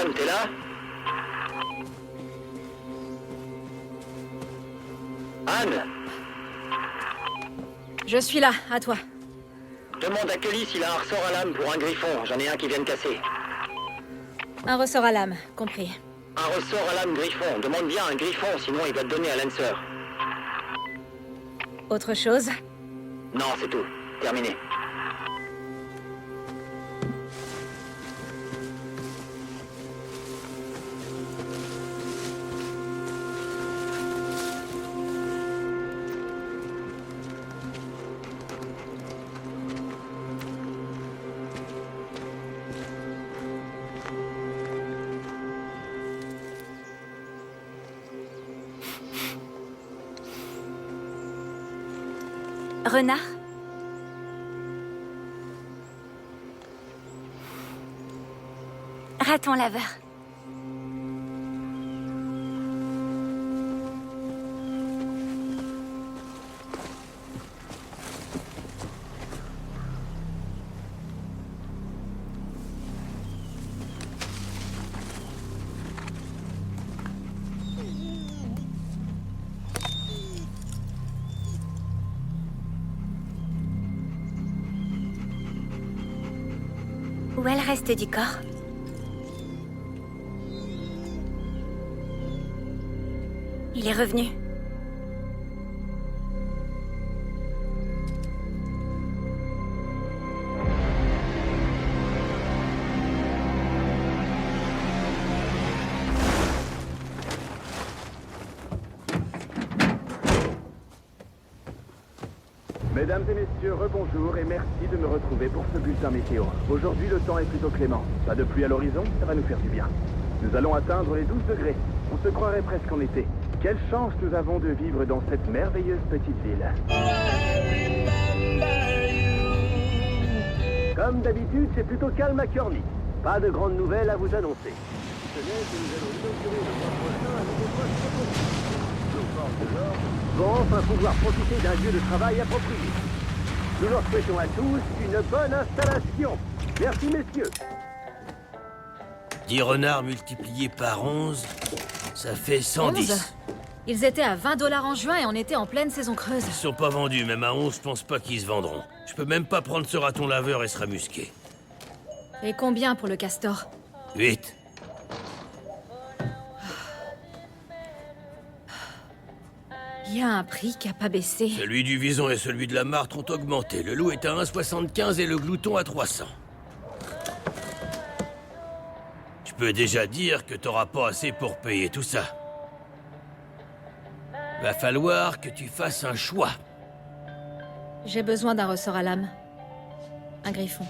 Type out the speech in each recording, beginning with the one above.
Anne, t'es là? Anne? Je suis là, à toi. Demande à Kelly s'il a un ressort à lame pour un griffon. J'en ai un qui vient de casser. Un ressort à lame, compris. Un ressort à lame griffon. Demande bien un griffon, sinon il va te donner à Lancer. Autre chose? Non, c'est tout. Terminé. Renard? Raton laveur. Où est le reste du corps? Il est revenu. Mesdames et messieurs, rebonjour et merci de me retrouver pour ce bulletin météo. Aujourd'hui, le temps est plutôt clément. Pas de pluie à l'horizon, ça va nous faire du bien. Nous allons atteindre les 12 degrés. On se croirait presque en été. Quelle chance nous avons de vivre dans cette merveilleuse petite ville. Comme d'habitude, c'est plutôt calme à Kearney. Pas de grandes nouvelles à vous annoncer. Ce n'est que nous allons inaugurer le mois prochain un nouveau poste de police. Nos forces de l'ordre vont enfin pouvoir profiter d'un lieu de travail approprié. Nous leur souhaitons à tous une bonne installation. Merci messieurs. 10 renards multipliés par 11, ça fait 110. 11? Ils étaient à 20 $ en juin et on était en pleine saison creuse. Ils sont pas vendus, même à 11, je pense pas qu'ils se vendront. Je peux même pas prendre ce raton laveur et se ramusquer. Et combien pour le castor? 8. Il y a un prix qui a pas baissé. Celui du vison et celui de la martre ont augmenté. Le loup est à 1,75 et le glouton à 300. Je peux déjà dire que t'auras pas assez pour payer tout ça. Va falloir que tu fasses un choix. J'ai besoin d'un ressort à lame. Un griffon.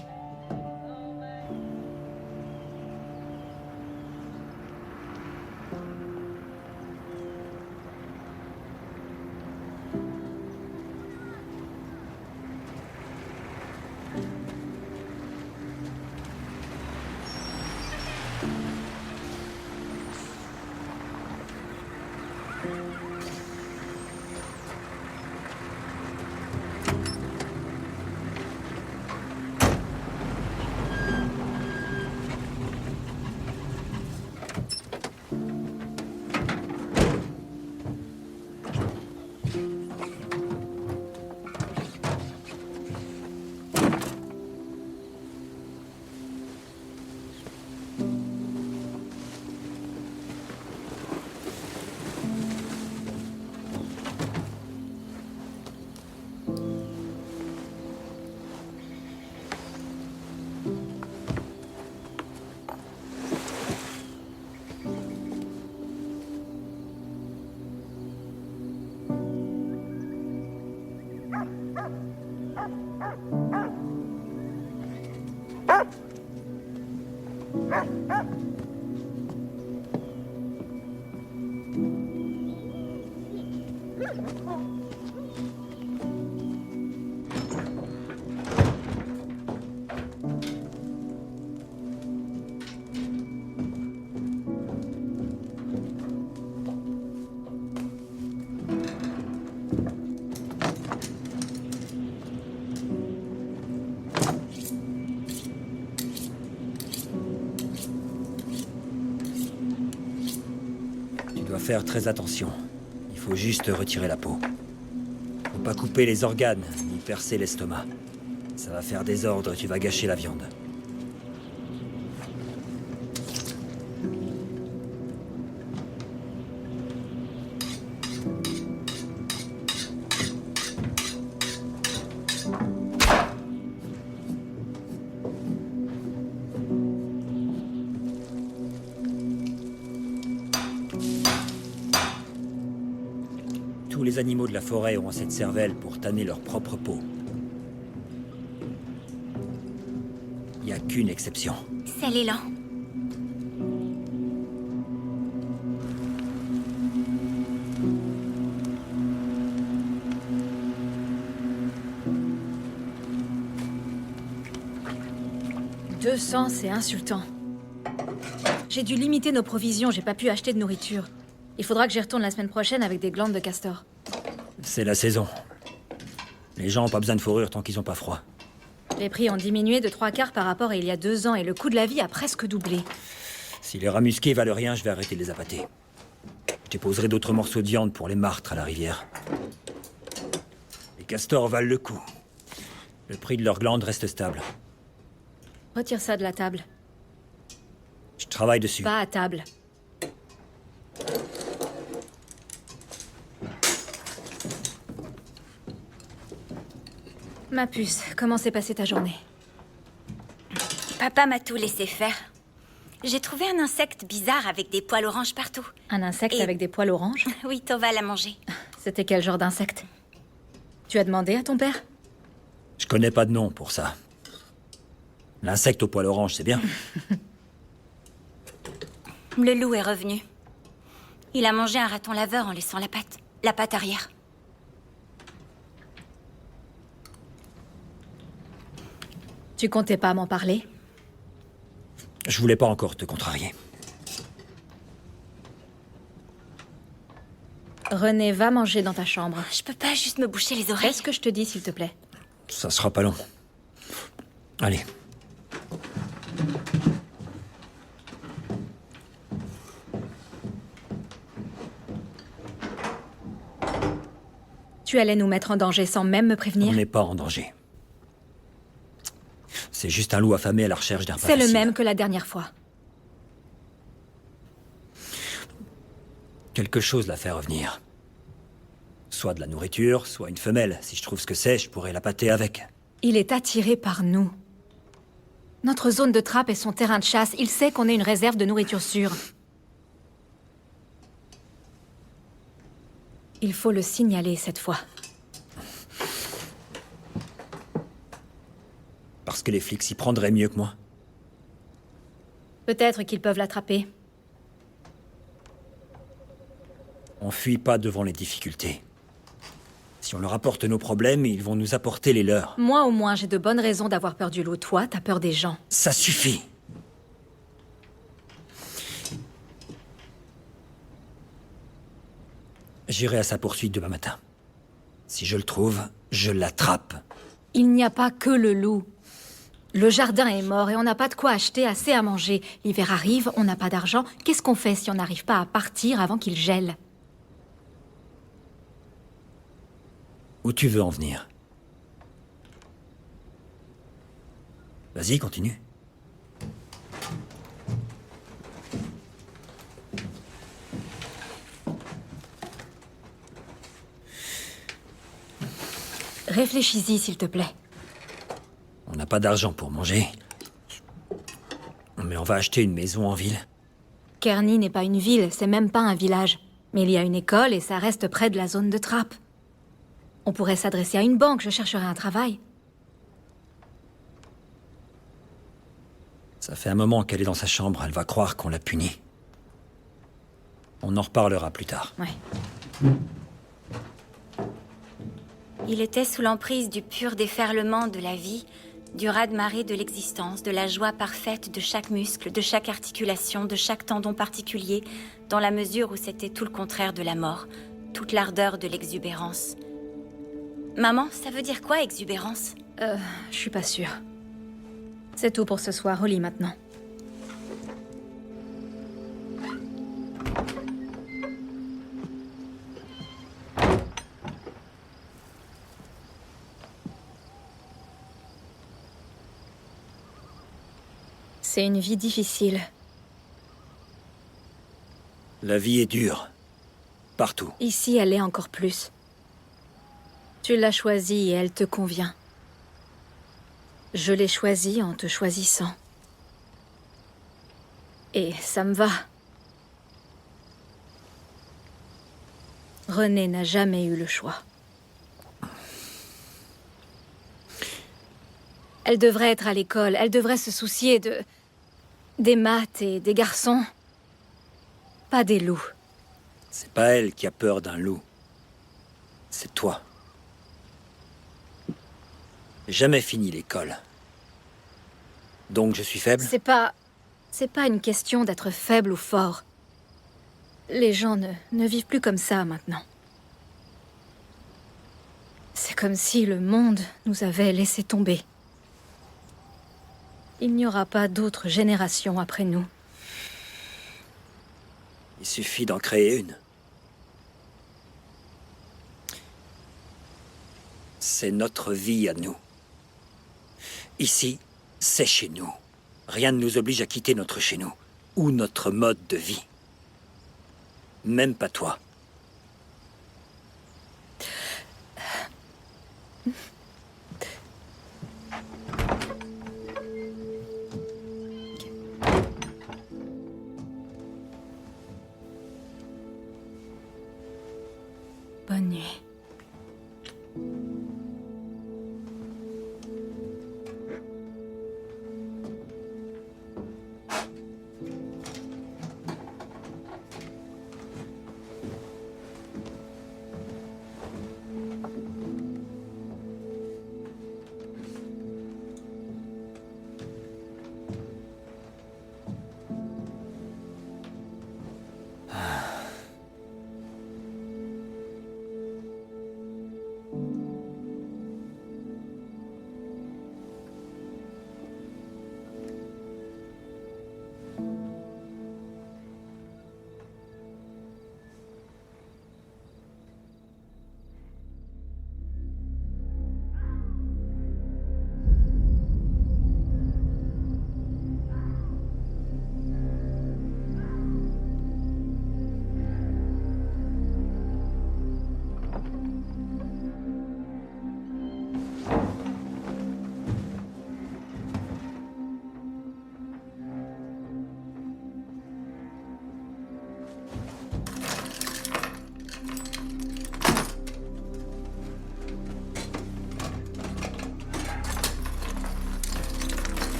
faire très attention. Il faut juste retirer la peau. Faut pas couper les organes, ni percer l'estomac. Ça va faire désordre et tu vas gâcher la viande. Tous les animaux de la forêt ont cette cervelle pour tanner leur propre peau. Il n'y a qu'une exception. C'est l'élan. « 200, c'est insultant. J'ai dû limiter nos provisions, j'ai pas pu acheter de nourriture. Il faudra que j'y retourne la semaine prochaine avec des glandes de castor. C'est la saison. Les gens n'ont pas besoin de fourrure tant qu'ils n'ont pas froid. Les prix ont diminué de 3/4 par rapport à il y a 2 ans et le coût de la vie a presque doublé. Si les rats musqués valent rien, je vais arrêter de les appâter. Je déposerai d'autres morceaux de viande pour les martres à la rivière. Les castors valent le coup. Le prix de leurs glandes reste stable. Retire ça de la table. Je travaille dessus. Pas à table. Ma puce, comment s'est passée ta journée? Papa m'a tout laissé faire. J'ai trouvé un insecte bizarre avec des poils oranges partout. Un insecte Et- avec des poils oranges? Oui, Tova l'a mangé. C'était quel genre d'insecte? Tu as demandé à ton père? Je connais pas de nom pour ça. L'insecte au poil orange, c'est bien. Le loup est revenu. Il a mangé un raton laveur en laissant la patte arrière. Tu comptais pas m'en parler? Je voulais pas encore te contrarier. René, va manger dans ta chambre. Je peux pas juste me boucher les oreilles. Fais ce que je te dis, s'il te plaît. Ça sera pas long. Allez. Tu allais nous mettre en danger sans même me On prévenir? n'est pas en danger. C'est juste un loup affamé à la recherche d'un repas C'est le facile. même que la dernière fois. Quelque chose l'a fait revenir. Soit de la nourriture, soit une femelle. Si je trouve ce que c'est, je pourrais la pâter avec. Il est attiré par nous. Notre zone de trappe est son terrain de chasse. Il sait qu'on est une réserve de nourriture sûre. Il faut le signaler cette fois. Parce que les flics s'y prendraient mieux que moi. Peut-être qu'ils peuvent l'attraper. On fuit pas devant les difficultés. Si on leur apporte nos problèmes, ils vont nous apporter les leurs. Moi, au moins, j'ai de bonnes raisons d'avoir peur du loup. Toi, t'as peur des gens. Ça suffit. J'irai à sa poursuite demain matin. Si je le trouve, je l'attrape. Il n'y a pas que le loup. Le jardin est mort et on n'a pas de quoi acheter assez à manger. L'hiver arrive, on n'a pas d'argent. Qu'est-ce qu'on fait si on n'arrive pas à partir avant qu'il gèle? Où tu veux en venir? Vas-y, continue. Réfléchis-y, s'il te plaît. On n'a pas d'argent pour manger. Mais on va acheter une maison en ville. Kearney n'est pas une ville, c'est même pas un village. Mais il y a une école et ça reste près de la zone de trappe. On pourrait s'adresser à une banque, je chercherai un travail. Ça fait un moment qu'elle est dans sa chambre, elle va croire qu'on l'a punie. On en reparlera plus tard. Ouais. Il était sous l'emprise du pur déferlement de la vie, du raz-de-marée de l'existence, de la joie parfaite de chaque muscle, de chaque articulation, de chaque tendon particulier, dans la mesure où c'était tout le contraire de la mort, toute l'ardeur de l'exubérance. Maman, ça veut dire quoi, exubérance? Je suis pas sûre. C'est tout pour ce soir, au lit maintenant. C'est une vie difficile. La vie est dure. Partout. Ici, elle est encore plus. Tu l'as choisie et elle te convient. Je l'ai choisie en te choisissant. Et ça me va. René n'a jamais eu le choix. Elle devrait être à l'école, elle devrait se soucier des maths et des garçons. Pas des loups. C'est pas elle qui a peur d'un loup. C'est toi. J'ai jamais fini l'école. Donc je suis faible? C'est pas une question d'être faible ou fort. Les gens ne vivent plus comme ça maintenant. C'est comme si le monde nous avait laissé tomber. Il n'y aura pas d'autres générations après nous. Il suffit d'en créer une. C'est notre vie à nous. Ici, c'est chez nous. Rien ne nous oblige à quitter notre chez nous, ou notre mode de vie. Même pas toi. Bonne nuit.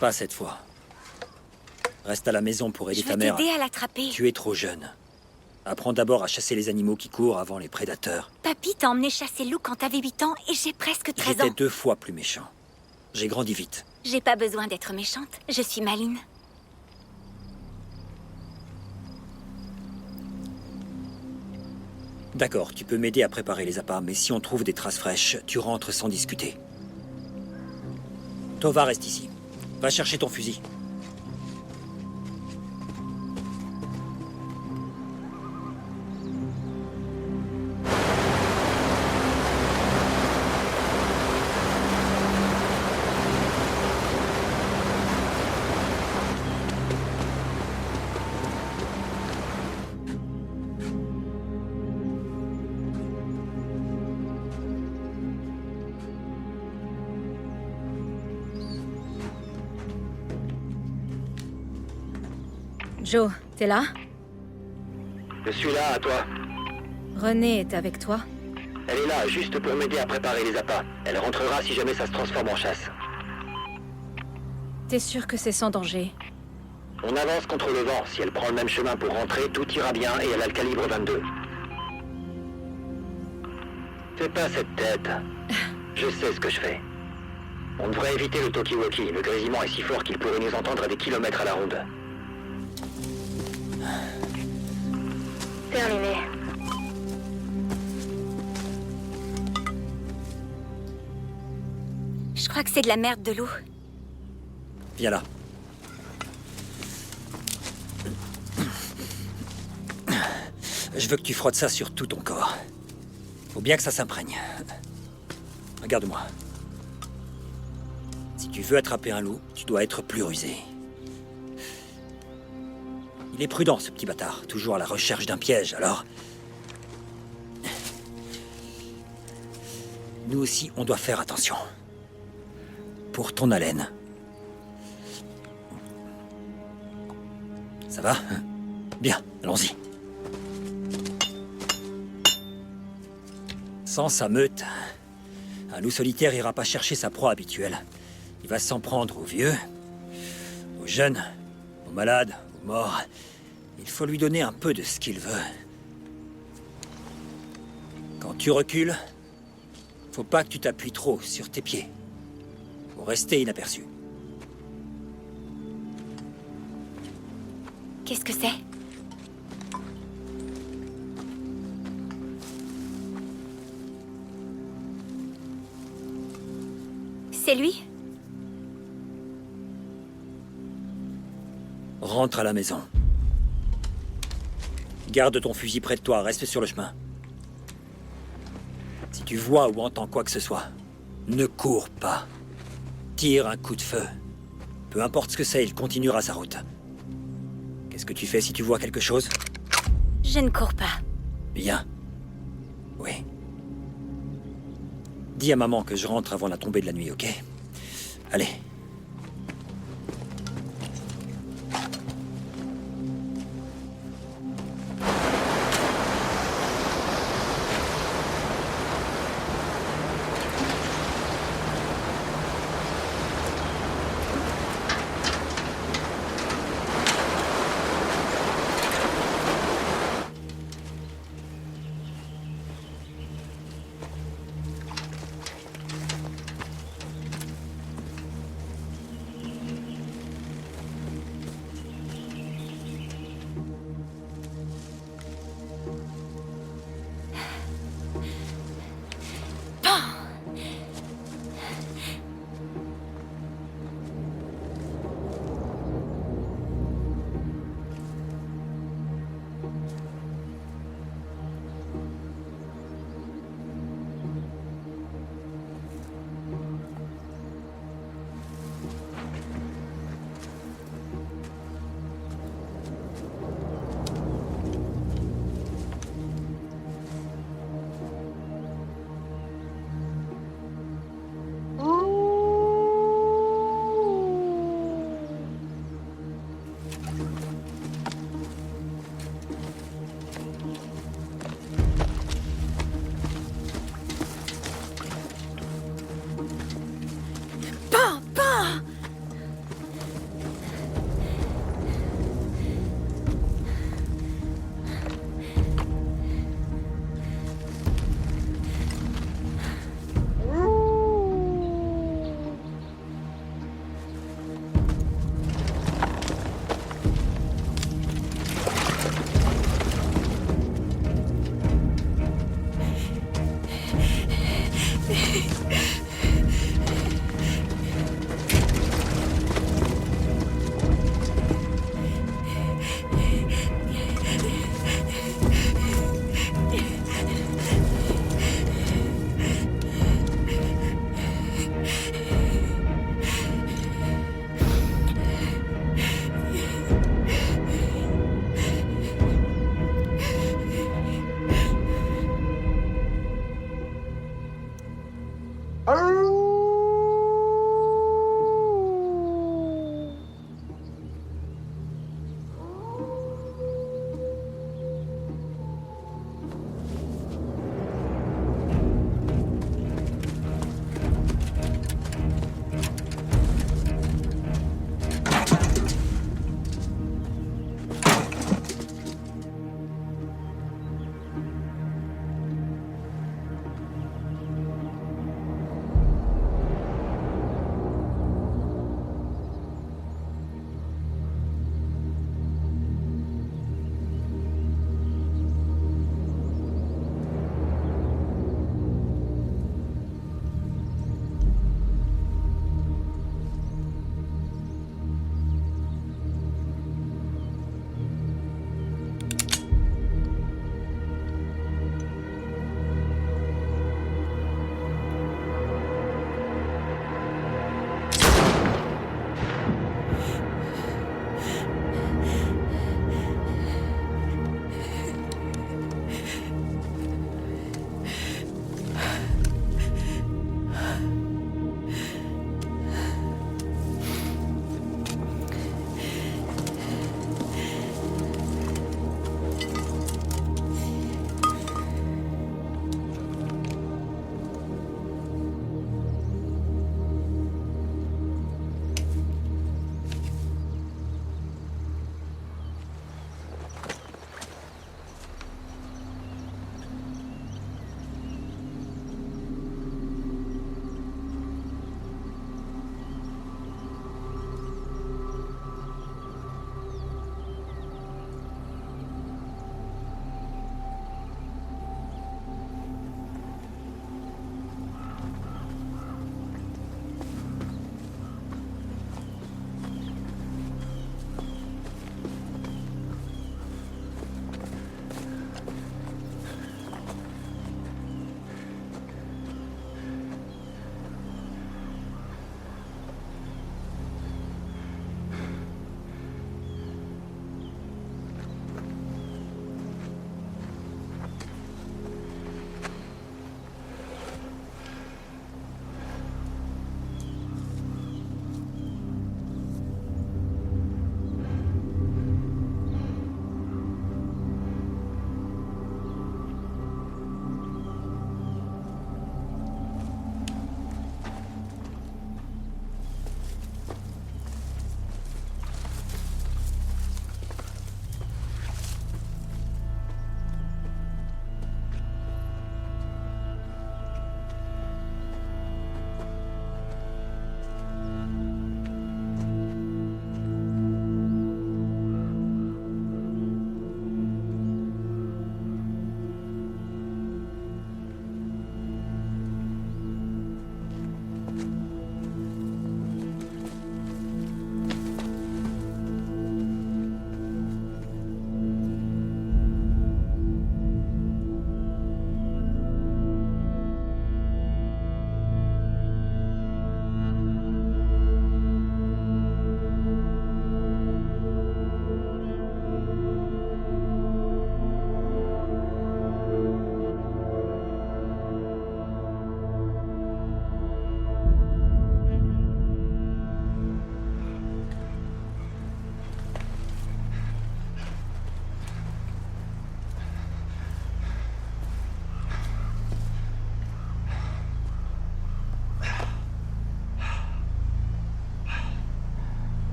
Pas cette fois. Reste à la maison pour aider Je ta veux mère. t'aider à l'attraper. Tu es trop jeune. Apprends d'abord à chasser les animaux qui courent avant les prédateurs. Papy t'a emmené chasser loup quand t'avais 8 ans et j'ai presque 13 J'étais ans. 2 fois plus méchant. J'ai grandi vite. J'ai pas besoin d'être méchante, je suis maline. D'accord, tu peux m'aider à préparer les appâts, mais si on trouve des traces fraîches, tu rentres sans discuter. Tova reste ici. Va chercher ton fusil. Joe, t'es là? Je suis là, à toi. René est avec toi? Elle est là, juste pour m'aider à préparer les appâts. Elle rentrera si jamais ça se transforme en chasse. T'es sûr que c'est sans danger? On avance contre le vent. Si elle prend le même chemin pour rentrer, tout ira bien et elle a le calibre 22. Fais pas cette tête. Je sais ce que je fais. On devrait éviter le talkie-walkie. Le grésillement est si fort qu'il pourrait nous entendre à des kilomètres à la ronde. Terminé. Je crois que c'est de la merde de loup. Viens là. Je veux que tu frottes ça sur tout ton corps. Faut bien que ça s'imprègne. Regarde-moi. Si tu veux attraper un loup, tu dois être plus rusé. Il est prudent, ce petit bâtard. Toujours à la recherche d'un piège, alors... Nous aussi, on doit faire attention. Pour ton haleine. Ça va? Bien, allons-y. Sans sa meute, un loup solitaire ira pas chercher sa proie habituelle. Il va s'en prendre aux vieux, aux jeunes, aux malades, aux morts. Il faut lui donner un peu de ce qu'il veut. Quand tu recules, faut pas que tu t'appuies trop sur tes pieds. Faut rester inaperçu. Qu'est-ce que c'est? C'est lui? Rentre à la maison. Garde ton fusil près de toi, reste sur le chemin. Si tu vois ou entends quoi que ce soit, ne cours pas. Tire un coup de feu. Peu importe ce que c'est, il continuera sa route. Qu'est-ce que tu fais si tu vois quelque chose? Je ne cours pas. Bien. Oui. Dis à maman que je rentre avant la tombée de la nuit, ok? Allez.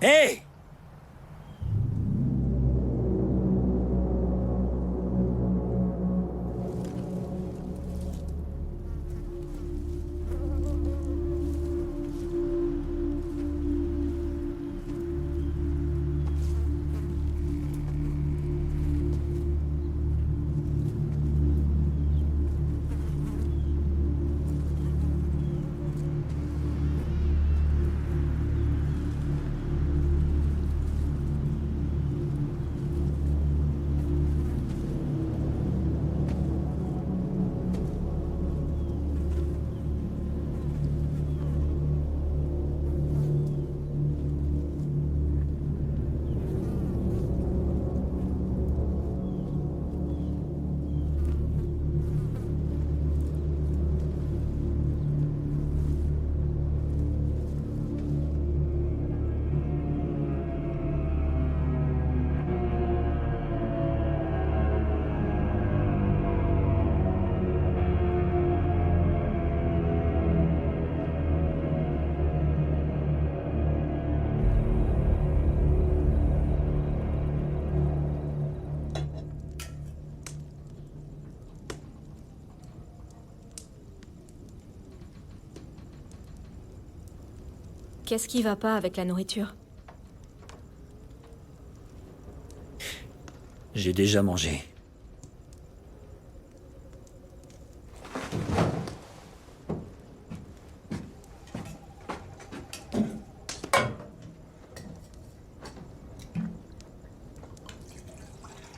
Hé! Qu'est-ce qui va pas avec la nourriture? J'ai déjà mangé.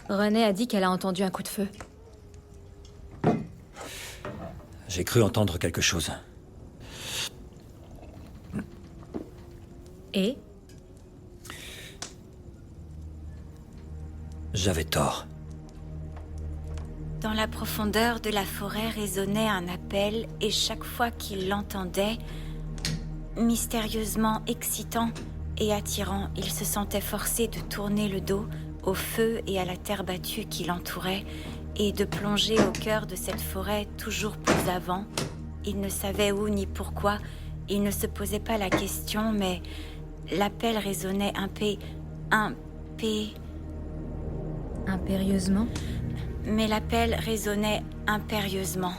Renée a dit qu'elle a entendu un coup de feu. J'ai cru entendre quelque chose. Et? J'avais tort. Dans la profondeur de la forêt résonnait un appel, et chaque fois qu'il l'entendait, mystérieusement excitant et attirant, il se sentait forcé de tourner le dos au feu et à la terre battue qui l'entourait, et de plonger au cœur de cette forêt toujours plus avant. Il ne savait où ni pourquoi, il ne se posait pas la question, mais l'appel résonnait Impérieusement? mais l'appel résonnait impérieusement.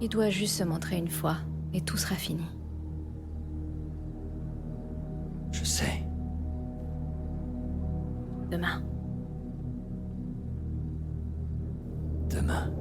Il doit juste se montrer une fois, et tout sera fini. Je sais. Demain. Demain.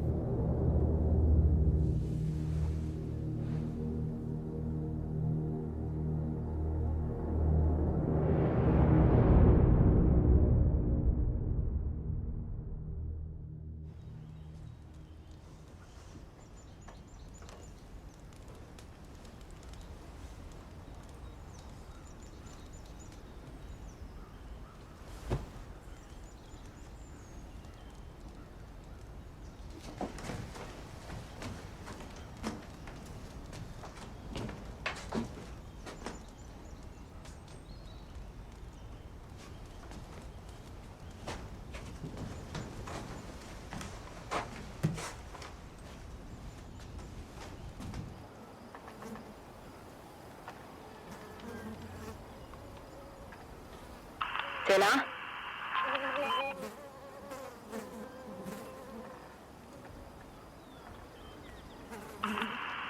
T'es là?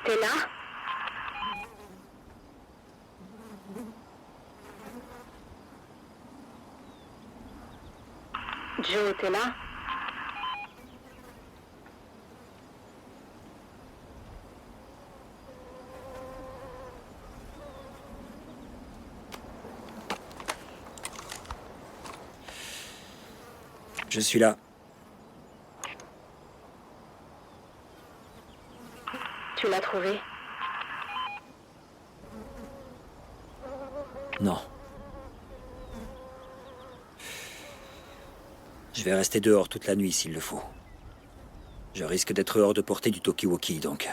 T'es là? Joe, t'es là? Je suis là. Tu l'as trouvé? Non. Je vais rester dehors toute la nuit s'il le faut. Je risque d'être hors de portée du talkie-walkie, donc...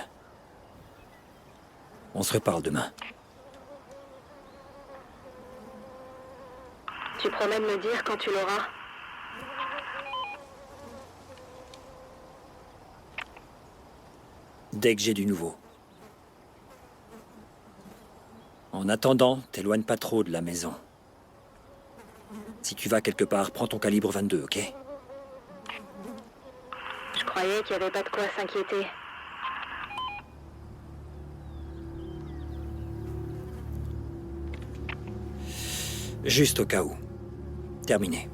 On se reparle demain. Tu promets de me dire quand tu l'auras? Dès que j'ai du nouveau. En attendant, t'éloigne pas trop de la maison. Si tu vas quelque part, prends ton calibre 22, ok? Je croyais qu'il n'y avait pas de quoi s'inquiéter. Juste au cas où. Terminé.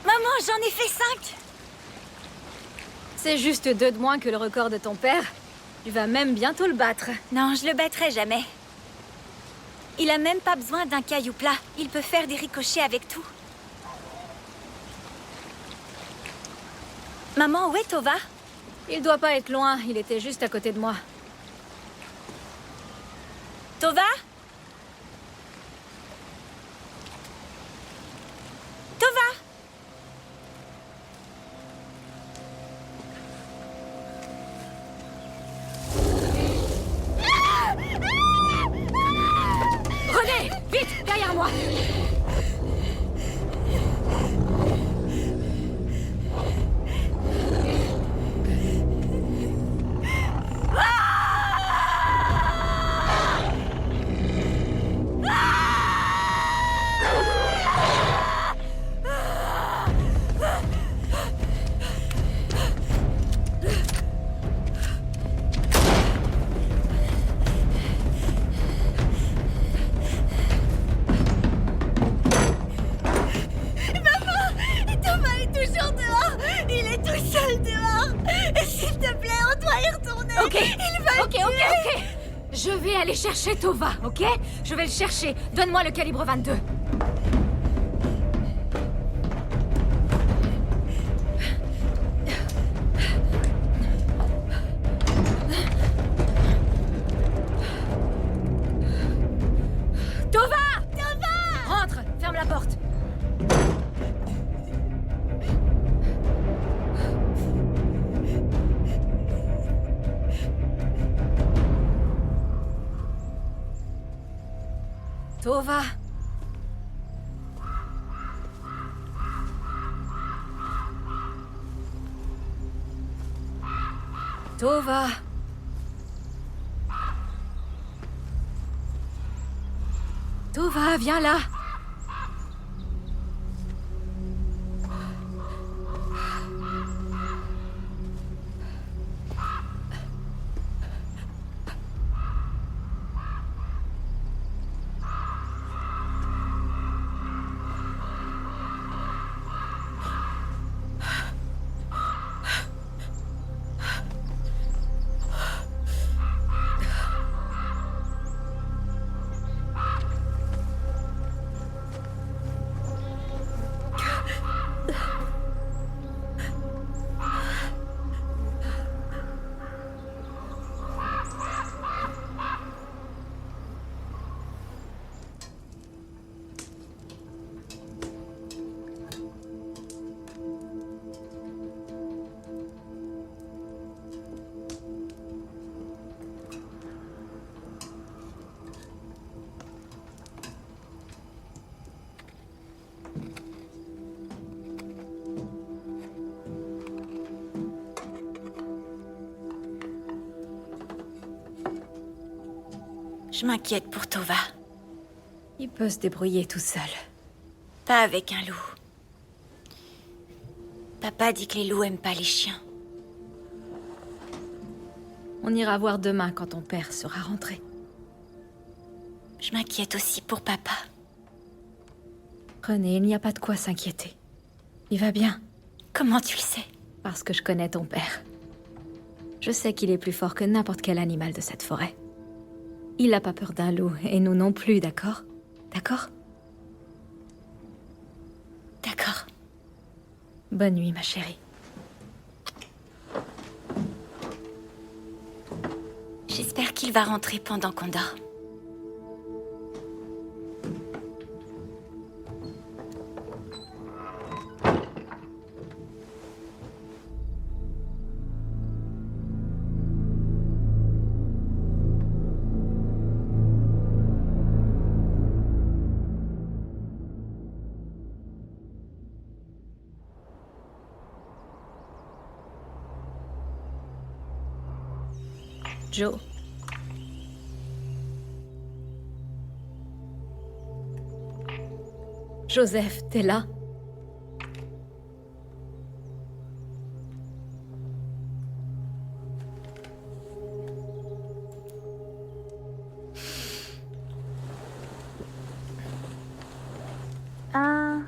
Maman, j'en ai fait 5! C'est juste 2 de moins que le record de ton père. Tu vas même bientôt le battre. Non, je le battrai jamais. Il a même pas besoin d'un caillou plat. Il peut faire des ricochets avec tout. Maman, où est Tova? Il doit pas être loin, il était juste à côté de moi. Tova? Tova? René, vite, derrière moi. Tova est toujours dehors! Il est tout seul dehors! S'il te plaît, on doit y retourner! Ok, Il va ok. Je vais aller chercher Tova, ok? Je vais le chercher. Donne-moi le calibre 22. Tova! Rentre, ferme la porte. Tova. Tova. Tova, viens là. Je m'inquiète pour Tova. Il peut se débrouiller tout seul. Pas avec un loup. Papa dit que les loups aiment pas les chiens. On ira voir demain quand ton père sera rentré. Je m'inquiète aussi pour papa. René, il n'y a pas de quoi s'inquiéter. Il va bien, Comment tu le sais? parce que je connais ton père. Je sais qu'il est plus fort que n'importe quel animal de cette forêt. Il n'a pas peur d'un loup, et nous non plus, d'accord? D'accord? D'accord. Bonne nuit, ma chérie. J'espère qu'il va rentrer pendant qu'on dort. Joe. Joseph, t'es là? Un,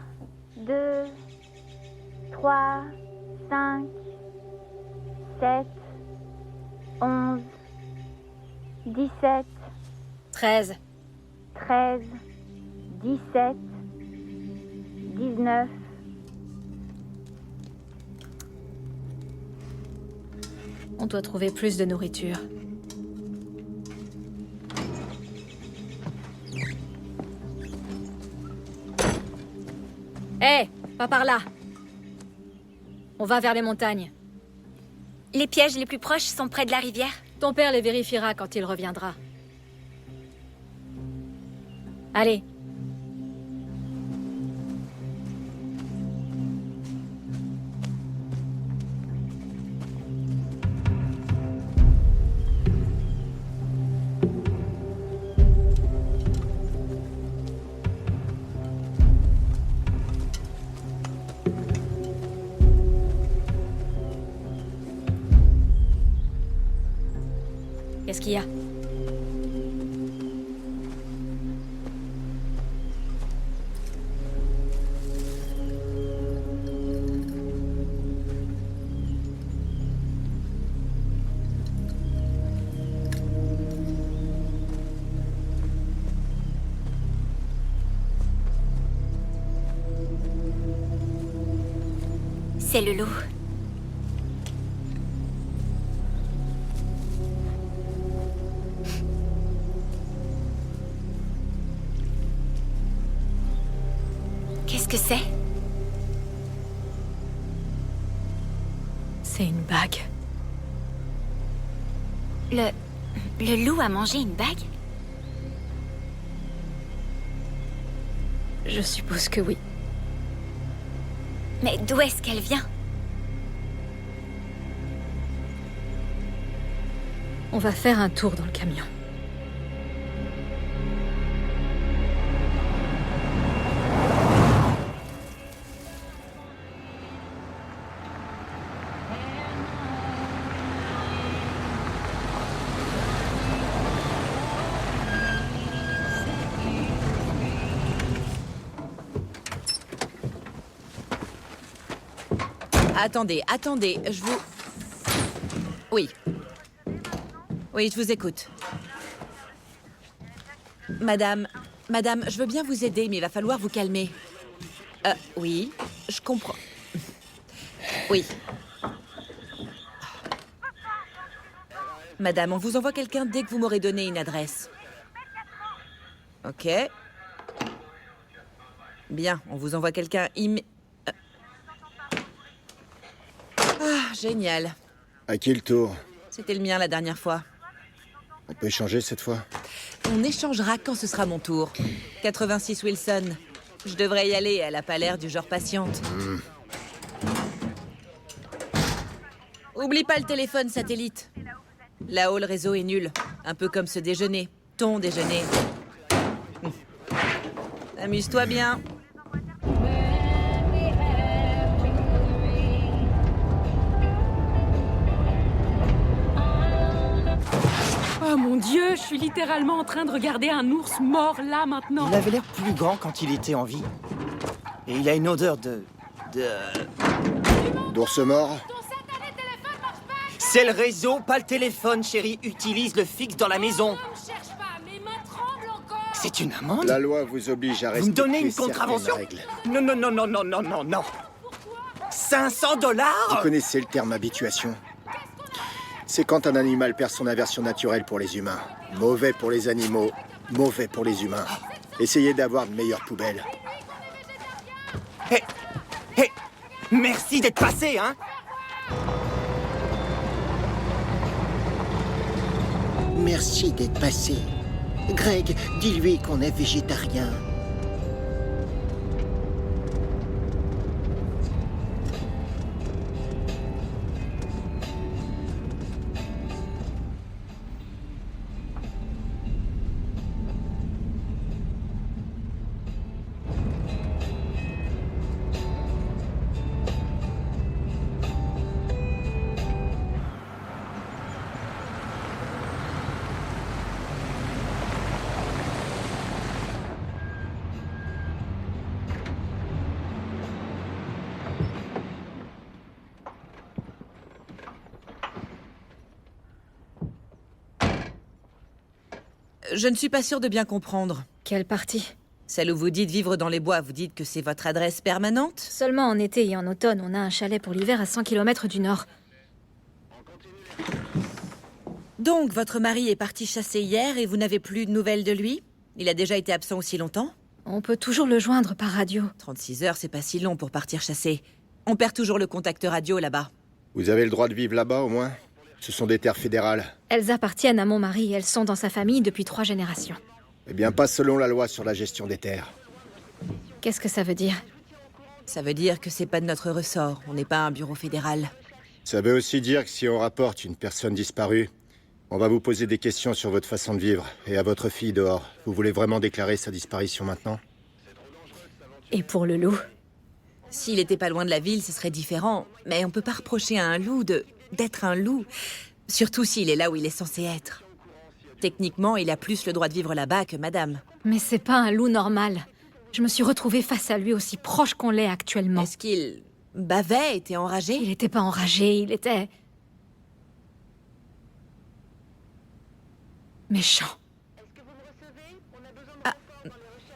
2, 3, 5, 7, 11, 17, 13. 13, 17, 19. On doit trouver plus de nourriture. Hé, pas par là. On va vers les montagnes. Les pièges les plus proches sont près de la rivière. Ton père les vérifiera quand il reviendra. Allez. Qu'est-ce qu'il y a? C'est le loup. Qu'est-ce que c'est? C'est une bague. Le loup a mangé une bague? Je suppose que oui. Mais d'où est-ce qu'elle vient? On va faire un tour dans le camion. Attendez, je vous... Oui. Oui, je vous écoute. Madame, je veux bien vous aider, mais il va falloir vous calmer. Oui, je comprends. Oui. Madame, on vous envoie quelqu'un dès que vous m'aurez donné une adresse. Ok. Bien, on vous envoie quelqu'un génial. À qui le tour? C'était le mien la dernière fois. On peut échanger cette fois? On échangera quand ce sera mon tour. 86 Wilson. Je devrais y aller, elle a pas l'air du genre patiente. Oublie pas le téléphone satellite. Là-haut, le réseau est nul. Un peu comme ce déjeuner. Ton déjeuner. Amuse-toi bien. Oh mon Dieu, je suis littéralement en train de regarder un ours mort là maintenant. Il avait l'air plus grand quand il était en vie. Et il a une odeur de... D'ours mort? C'est le réseau, pas le téléphone, chérie. Utilise le fixe dans la maison. C'est une amende? La loi vous oblige à Vous respecter me donnez une certaines contravention? règles. Non, non, non, non, non, non, non, non. 500 Vous $? connaissez le terme habituation? C'est quand un animal perd son aversion naturelle pour les humains. Mauvais pour les animaux, mauvais pour les humains. Essayez d'avoir de meilleures poubelles. Hé, hé, merci d'être passé, hein? Merci d'être passé. Greg, dis-lui qu'on est végétarien. Je ne suis pas sûre de bien comprendre. Quelle partie? Celle où vous dites vivre dans les bois, vous dites que c'est votre adresse permanente? Seulement en été et en automne, on a un chalet pour l'hiver à 100 km du nord. Donc, votre mari est parti chasser hier et vous n'avez plus de nouvelles de lui? Il a déjà été absent aussi longtemps? On peut toujours le joindre par radio. 36 heures, c'est pas si long pour partir chasser. On perd toujours le contact radio là-bas. Vous avez le droit de vivre là-bas, au moins? Ce sont des terres fédérales. Elles appartiennent à mon mari, elles sont dans sa famille depuis 3 générations. Eh bien, pas selon la loi sur la gestion des terres. Qu'est-ce que ça veut dire? Ça veut dire que c'est pas de notre ressort, on n'est pas un bureau fédéral. Ça veut aussi dire que si on rapporte une personne disparue, on va vous poser des questions sur votre façon de vivre et à votre fille dehors. Vous voulez vraiment déclarer sa disparition maintenant? Et pour le loup? S'il était pas loin de la ville, ce serait différent. Mais on peut pas reprocher à un loup d'être un loup. Surtout s'il est là où il est censé être. Techniquement, il a plus le droit de vivre là-bas que madame. Mais c'est pas un loup normal. Je me suis retrouvée face à lui aussi proche qu'on l'est actuellement. Est-ce qu'il bavait, était enragé? Il était pas enragé, il était... méchant. Ah,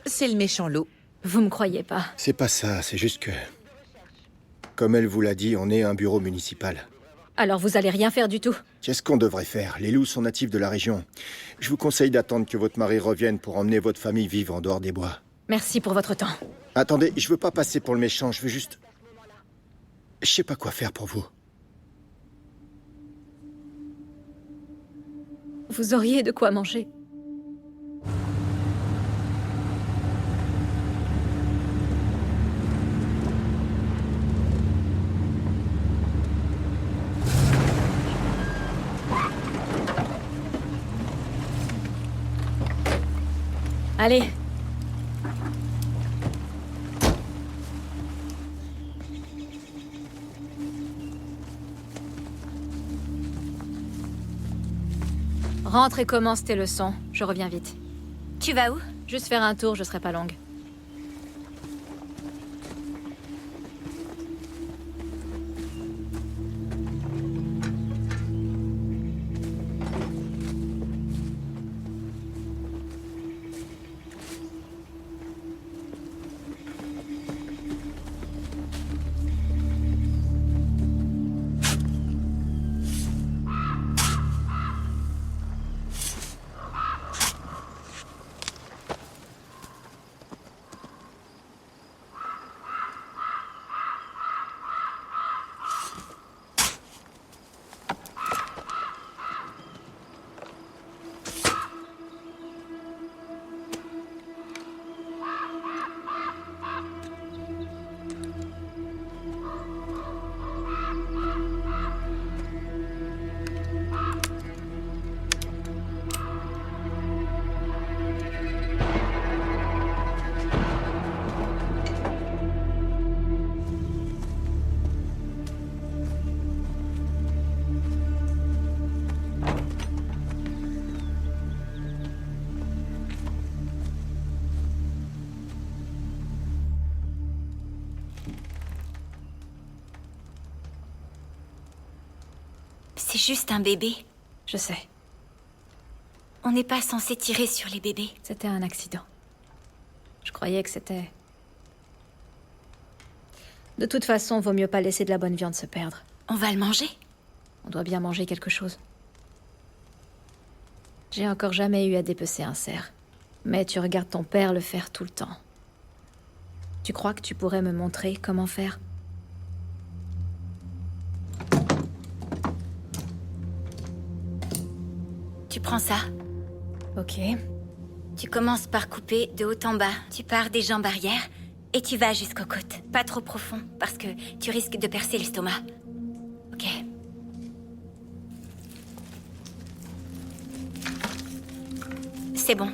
c'est le méchant loup. Vous me croyez pas? C'est pas ça, c'est juste que... Comme elle vous l'a dit, on est un bureau municipal. Alors vous allez rien faire du tout? Qu'est-ce qu'on devrait faire? Les loups sont natifs de la région. Je vous conseille d'attendre que votre mari revienne pour emmener votre famille vivre en dehors des bois. Merci pour votre temps. Attendez, je veux pas passer pour le méchant, je veux juste... Je sais pas quoi faire pour vous. Vous auriez de quoi manger. Allez. Rentre et commence tes leçons. Je reviens vite. Tu vas où? Juste faire un tour, je serai pas longue. C'est juste un bébé. Je sais. On n'est pas censé tirer sur les bébés. C'était un accident. Je croyais que c'était... De toute façon, vaut mieux pas laisser de la bonne viande se perdre. On va le manger? On doit bien manger quelque chose. J'ai encore jamais eu à dépecer un cerf. Mais tu regardes ton père le faire tout le temps. Tu crois que tu pourrais me montrer comment faire? Tu prends ça. Ok. Tu commences par couper de haut en bas. Tu pars des jambes arrière et tu vas jusqu'aux côtes. Pas trop profond, parce que tu risques de percer l'estomac. Ok. C'est bon.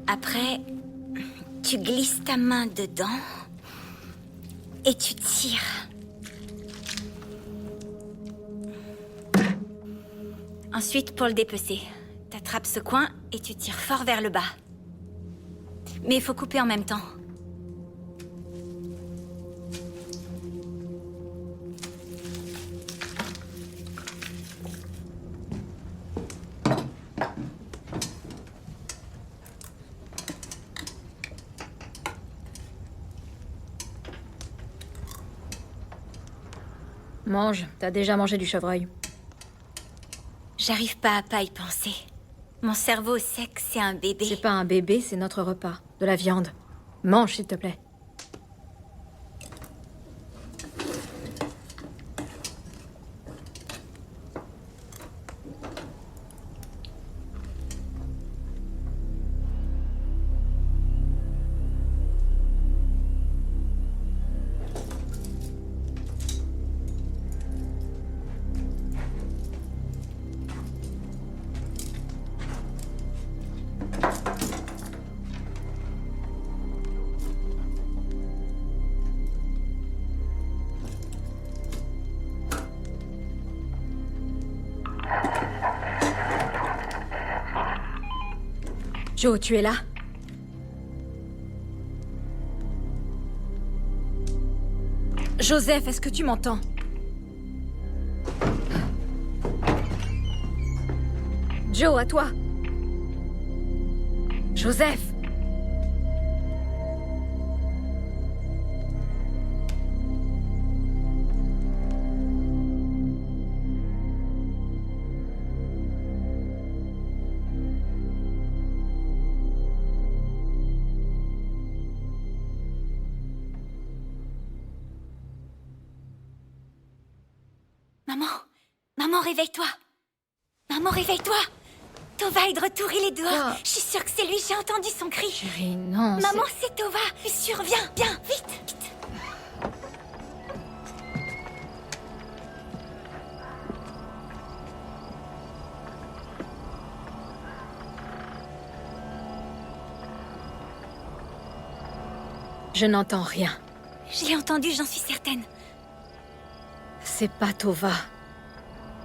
Après, tu glisses ta main dedans et tu tires. Ensuite, pour le dépecer, t'attrapes ce coin et tu tires fort vers le bas. Mais il faut couper en même temps. Mange, t'as déjà mangé du chevreuil. J'arrive pas à pas y penser. Mon cerveau sait que c'est un bébé. C'est pas un bébé, c'est notre repas. De la viande. Mange, s'il te plaît. Joe, tu es là? Joseph, est-ce que tu m'entends? Joe, à toi. Joseph! Maman, réveille-toi. Maman, réveille-toi. Tova est de retour, il est dehors. Ah. Je suis sûre que c'est lui, j'ai entendu son cri. Chérie, non, Maman, c'est Tova. Je suis sûre, viens, vite, vite. Je n'entends rien. Je l'ai entendu, j'en suis certaine. C'est pas Tova.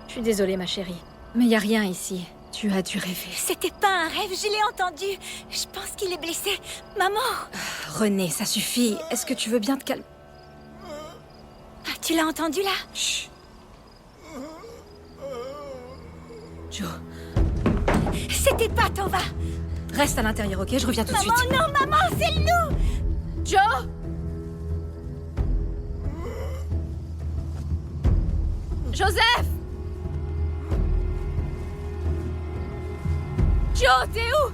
Je suis désolée, ma chérie. Mais y a rien ici. Tu as dû rêver. C'était pas un rêve, je l'ai entendu. Je pense qu'il est blessé. Maman! René, ça suffit. Est-ce que tu veux bien te calmer? Ah, tu l'as entendu, là? Chut. Joe. C'était pas Tova! Reste à l'intérieur, ok? Je reviens tout de suite. Maman, non, maman, c'est le loup! Joe! Joseph! Joe, t'es où?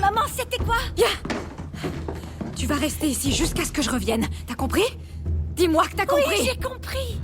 Maman, c'était quoi? Viens! Tu vas rester ici jusqu'à ce que je revienne. T'as compris? Dis-moi que t'as compris! Oui, j'ai compris!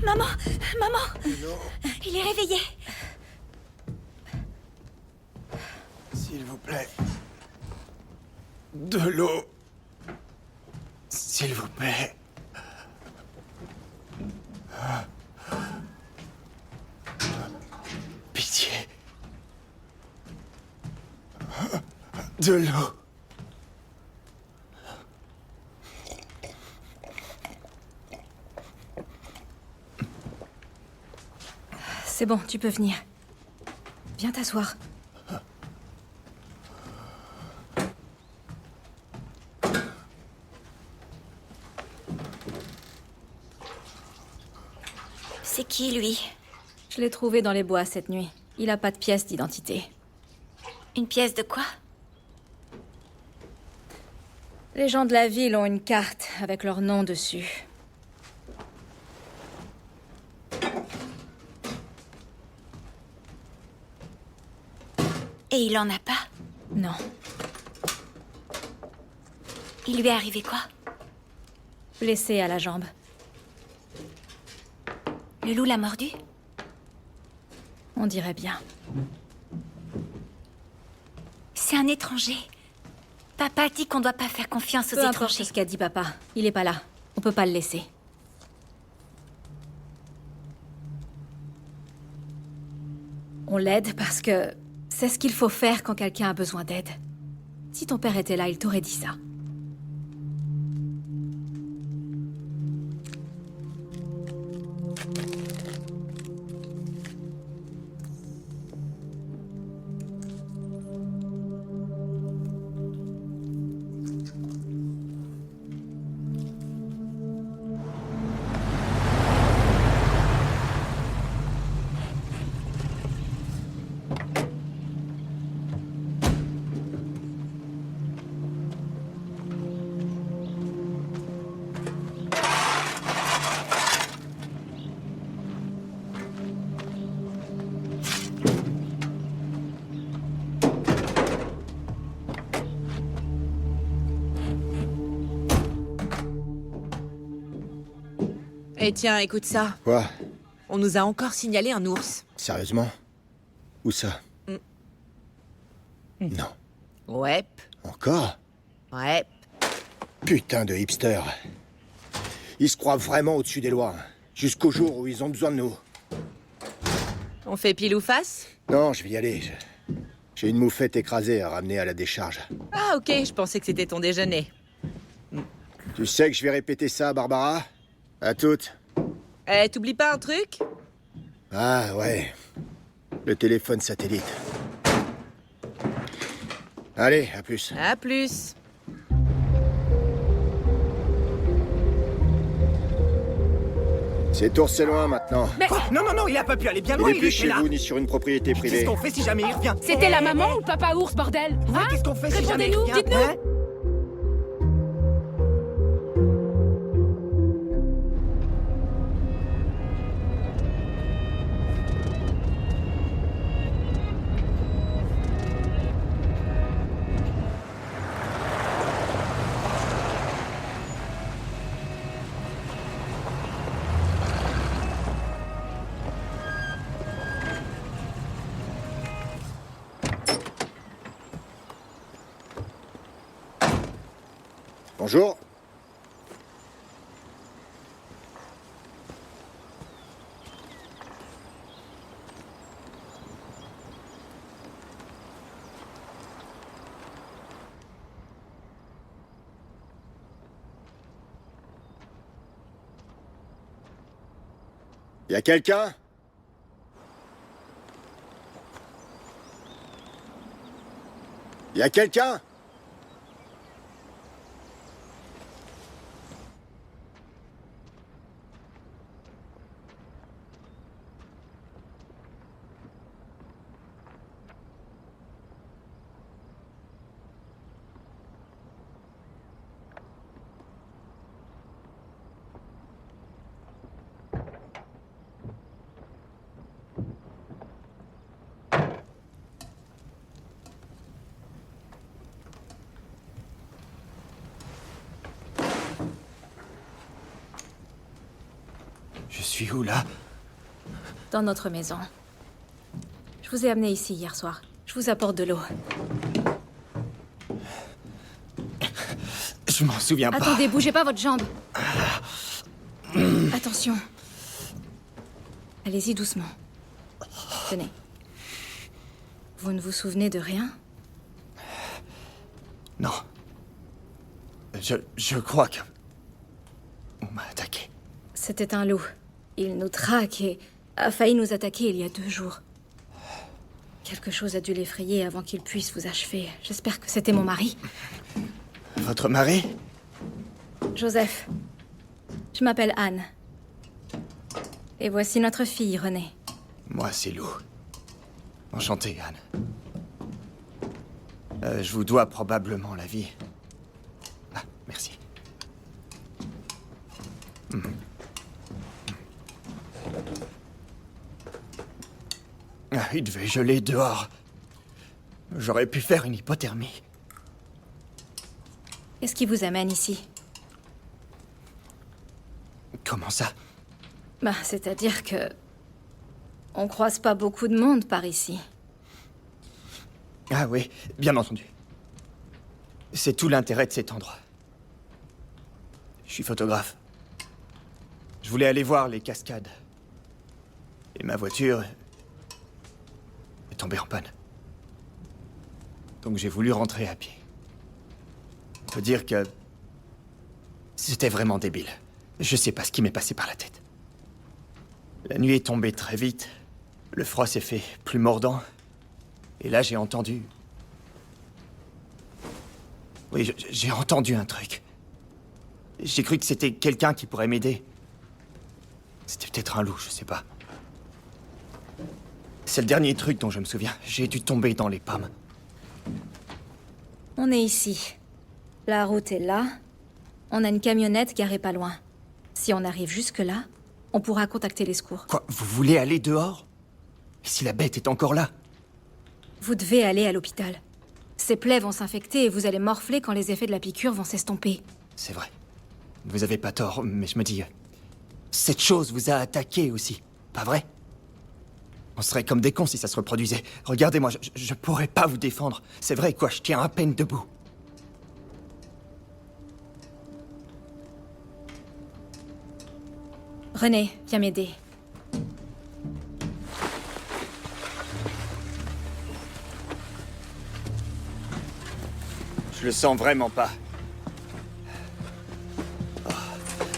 Maman! Maman! Non, Il est réveillé! s'il vous plaît. De l'eau. S'il vous plaît. Pitié. De l'eau. C'est bon, tu peux venir. Viens t'asseoir. C'est qui, lui? Je l'ai trouvé dans les bois cette nuit. Il a pas de pièce d'identité. Une pièce de quoi? Les gens de la ville ont une carte avec leur nom dessus. Et il en a pas? Non. Il lui est arrivé quoi? Blessé à la jambe. Le loup l'a mordu? On dirait bien. C'est un étranger. Papa dit qu'on doit pas faire confiance aux Peu importe étrangers. ce qu'a dit papa. Il est pas là. On peut pas le laisser. On l'aide parce que c'est ce qu'il faut faire quand quelqu'un a besoin d'aide. Si ton père était là, il t'aurait dit ça. Eh tiens, écoute ça. Quoi? On nous a encore signalé un ours. Sérieusement? Où ça? Non. Ouais. Encore? Ouais. Putain de hipster. Ils se croient vraiment au-dessus des lois. Jusqu'au jour où ils ont besoin de nous. On fait pile ou face? Non, je vais y aller. J'ai une moufette écrasée à ramener à la décharge. Ah ok, je pensais que c'était ton déjeuner. Tu sais que je vais répéter ça, Barbara? À toutes. Eh, t'oublies pas un truc? Ah ouais. Le téléphone satellite. Allez, à plus. À plus. Cet ours, c'est loin maintenant. Mais... Non, non, non, il a pas pu aller bien loin, Il n'est plus est chez là. vous ni sur une propriété privée. Qu'est-ce qu'on fait si jamais il revient? C'était la maman ou le papa ours, bordel? Ouais, qu'est-ce qu'on fait si jamais il Répondez-nous, revient? dites-nous. Hein? Bonjour. Y a quelqu'un? Y a quelqu'un? Je suis où, là? Dans notre maison. Je vous ai amené ici hier soir. Je vous apporte de l'eau. Je m'en souviens pas. Attendez, bougez pas votre jambe. Attention. Allez-y doucement. Tenez. Vous ne vous souvenez de rien? Non. Je crois que... On m'a attaqué. C'était un loup. Il nous traque et a failli nous attaquer il y a 2 jours. Quelque chose a dû l'effrayer avant qu'il puisse vous achever. J'espère que c'était mon mari. Votre mari? Joseph. Je m'appelle Anne. Et voici notre fille, Renée. Moi, c'est Lou. Enchanté, Anne. Je vous dois probablement la vie. Ah, merci. Ah, il devait geler dehors. J'aurais pu faire une hypothermie. Qu'est-ce qui vous amène ici? Comment ça? Bah, c'est-à-dire que... On croise pas beaucoup de monde par ici. Ah oui, bien entendu. C'est tout l'intérêt de cet endroit. Je suis photographe. Je voulais aller voir les cascades. Et ma voiture est tombée en panne. Donc j'ai voulu rentrer à pied. On peut dire que c'était vraiment débile. Je sais pas ce qui m'est passé par la tête. La nuit est tombée très vite. Le froid s'est fait plus mordant. Et là, j'ai entendu... Oui, j'ai entendu un truc. J'ai cru que c'était quelqu'un qui pourrait m'aider. C'était peut-être un loup, je sais pas. C'est le dernier truc dont je me souviens. J'ai dû tomber dans les pommes. On est ici. La route est là. On a une camionnette garée pas loin. Si on arrive jusque-là, on pourra contacter les secours. Quoi, vous voulez aller dehors? Et si la bête est encore là? Vous devez aller à l'hôpital. Ces plaies vont s'infecter et vous allez morfler quand les effets de la piqûre vont s'estomper. C'est vrai. Vous avez pas tort, mais je me dis... Cette chose vous a attaqué aussi, pas vrai? On serait comme des cons si ça se reproduisait. Regardez-moi, je pourrais pas vous défendre. C'est vrai, quoi, je tiens à peine debout. René, viens m'aider. Je le sens vraiment pas.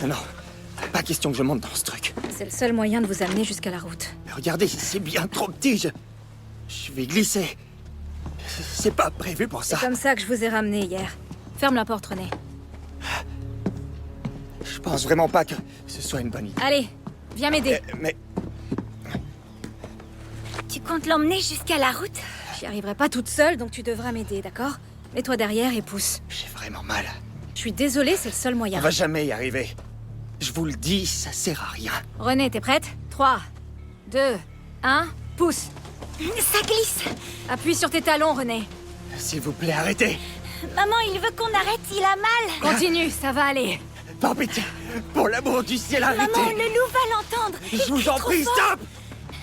Oh, non, pas question que je monte dans ce truc. C'est le seul moyen de vous amener jusqu'à la route. Mais regardez, c'est bien trop petit, je vais glisser. C'est pas prévu pour ça. C'est comme ça que je vous ai ramené hier. Ferme la porte, René. Je pense vraiment pas que ce soit une bonne idée. Allez, viens m'aider. Mais... Tu comptes l'emmener jusqu'à la route? J'y arriverai pas toute seule, donc tu devras m'aider, d'accord? Mets-toi derrière et pousse. J'ai vraiment mal. Je suis désolée, c'est le seul moyen. On va jamais y arriver. Je vous le dis, ça sert à rien. René, t'es prête? 3, 2, 1, pousse. Ça glisse. Appuie sur tes talons, René. S'il vous plaît, arrêtez. Maman, il veut qu'on arrête, il a mal. Continue, ça va aller. Par pitié, pour l'amour du ciel, arrêtez. Maman, le loup va l'entendre. Je vous en prie, stop.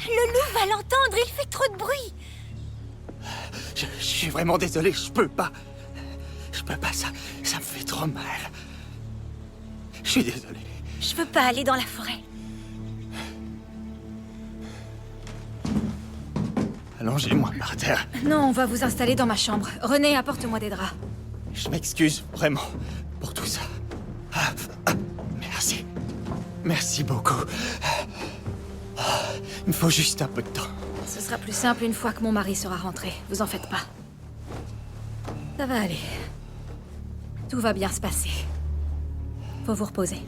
Le loup va l'entendre, il fait trop de bruit. Je suis vraiment désolé, je peux pas. Je peux pas, ça me fait trop mal. Je suis désolé. Je veux pas aller dans la forêt. Allongez-moi par terre. Non, on va vous installer dans ma chambre. René, apporte-moi des draps. Je m'excuse vraiment pour tout ça. Merci. Merci beaucoup. Il me faut juste un peu de temps. Ce sera plus simple une fois que mon mari sera rentré. Vous en faites pas. Ça va aller. Tout va bien se passer. Faut vous reposer.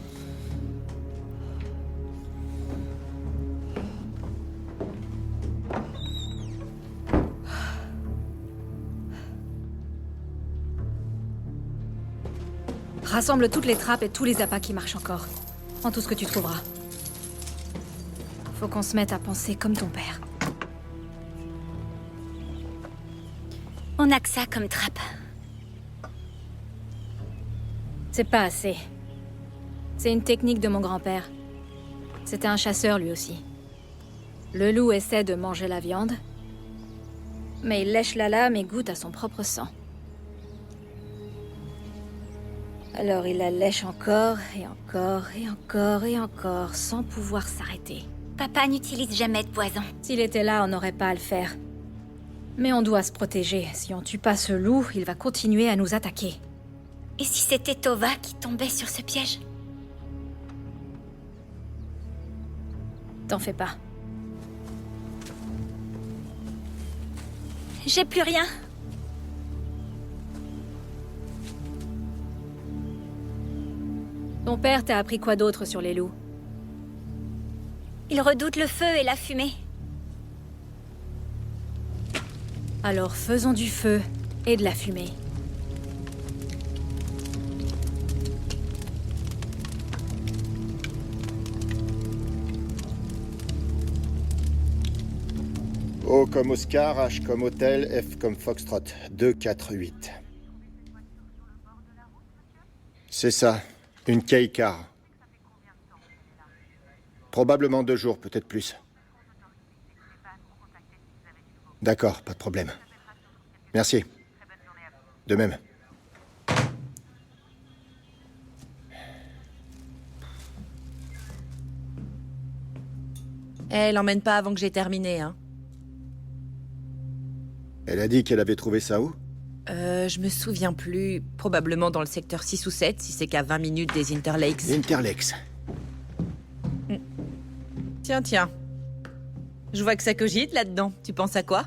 Rassemble toutes les trappes et tous les appâts qui marchent encore. Prends tout ce que tu trouveras. Faut qu'on se mette à penser comme ton père. On a que ça comme trappe. C'est pas assez. C'est une technique de mon grand-père. C'était un chasseur lui aussi. Le loup essaie de manger la viande, mais il lèche la lame et goûte à son propre sang. Alors il la lèche encore, et encore, et encore, et encore, sans pouvoir s'arrêter. Papa n'utilise jamais de poison. S'il était là, on n'aurait pas à le faire. Mais on doit se protéger. Si on tue pas ce loup, il va continuer à nous attaquer. Et si c'était Tova qui tombait sur ce piège? T'en fais pas. J'ai plus rien. Ton père t'a appris quoi d'autre sur les loups? Il redoute le feu et la fumée. Alors faisons du feu et de la fumée. O comme Oscar, H comme Hôtel, F comme Foxtrot. 2, 4, 8. C'est ça. Une K-car. Probablement 2 jours, peut-être plus. D'accord, pas de problème. Merci. De même. Elle l'emmène pas avant que j'ai terminé, hein. Elle a dit qu'elle avait trouvé ça où? Je me souviens plus. Probablement dans le secteur 6 ou 7, si c'est qu'à 20 minutes des Interlakes. Interlakes. Tiens. Je vois que ça cogite là-dedans. Tu penses à quoi?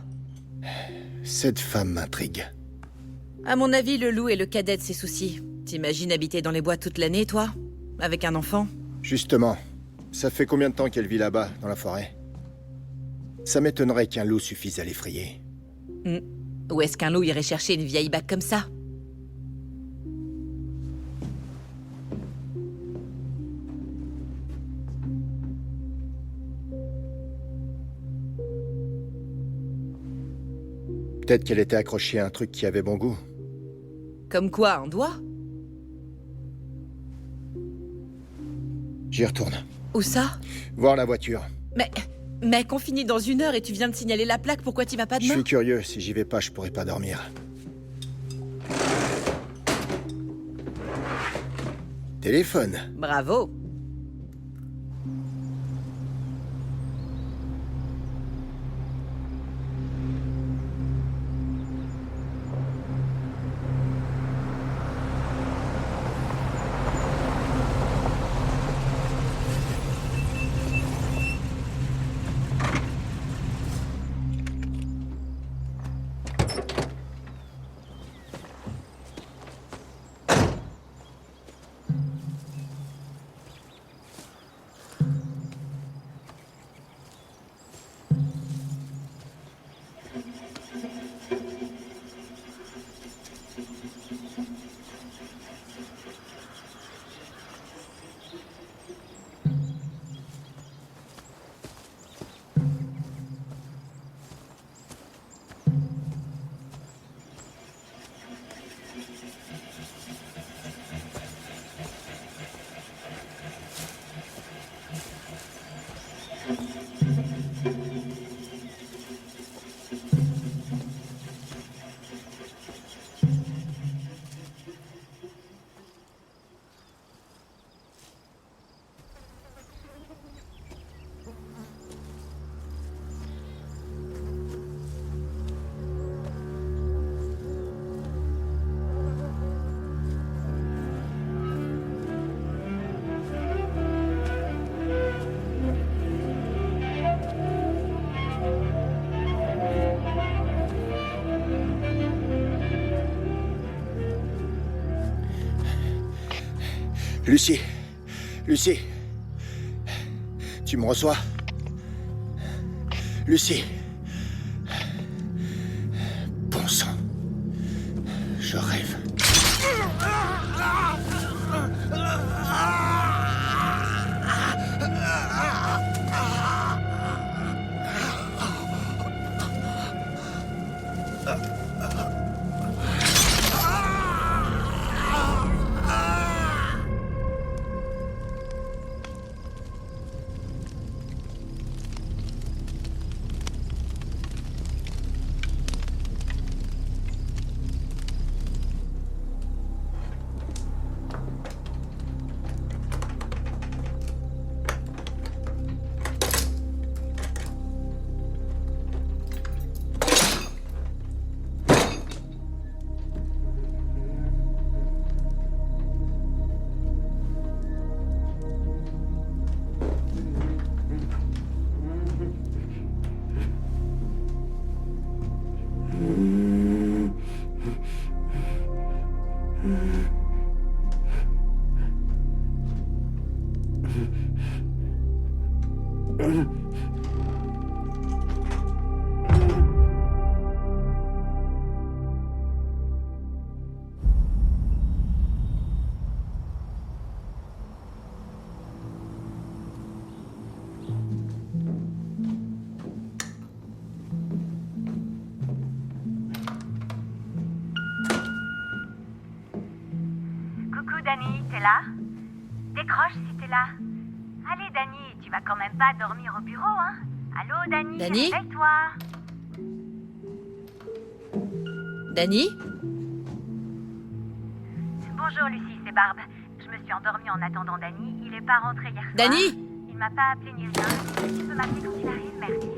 Cette femme m'intrigue. À mon avis, le loup est le cadet de ses soucis. T'imagines habiter dans les bois toute l'année, toi? Avec un enfant? Justement. Ça fait combien de temps qu'elle vit là-bas, dans la forêt? Ça m'étonnerait qu'un loup suffise à l'effrayer. Où est-ce qu'un loup irait chercher une vieille bague comme ça? Peut-être qu'elle était accrochée à un truc qui avait bon goût. Comme quoi, un doigt? J'y retourne. Où ça? Voir la voiture. Mais qu'on finit dans 1 heure et tu viens de signaler la plaque, pourquoi tu vas pas Je demain? suis curieux, si j'y vais pas, je pourrais pas dormir. Téléphone. Bravo. Lucie. Lucie. Tu me reçois? Lucie. Bon sang. Je rêve. Coucou Dani, t'es là? Décroche si t'es là. Allez Dani, tu vas quand même pas dormir au bureau, hein? Allô Dani, Dani? réveille-toi. Dani? Bonjour Lucie, c'est Barbe. Je me suis endormie en attendant Dani. Il est pas rentré hier soir. Dani? Il m'a pas appelé ni rien. Tu peux m'appeler quand il arrive, merci.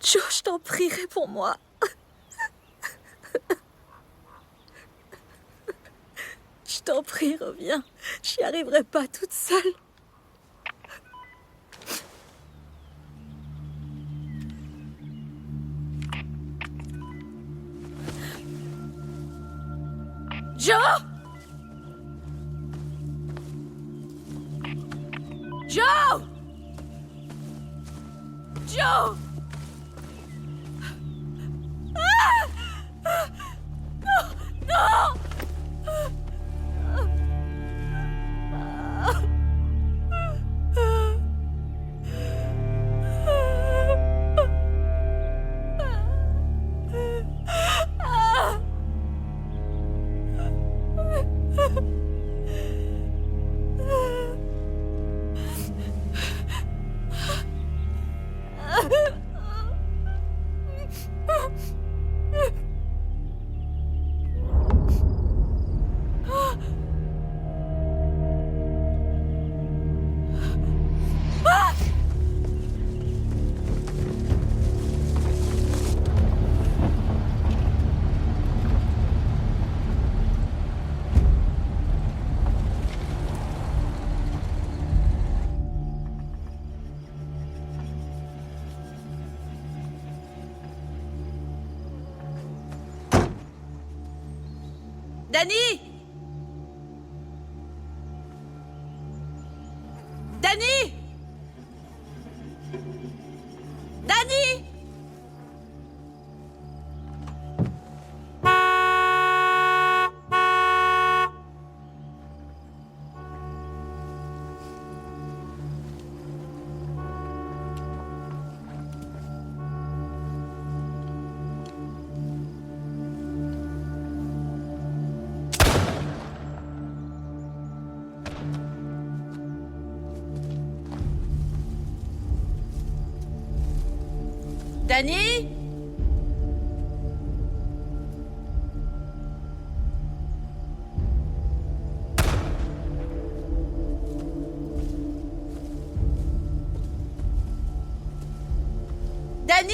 Joe, je t'en prie, réponds-moi. Je t'en prie, reviens. J'y arriverai pas toute seule. Joe! Joe! Joe! Dani! Dani! Dani! Danny? Danny?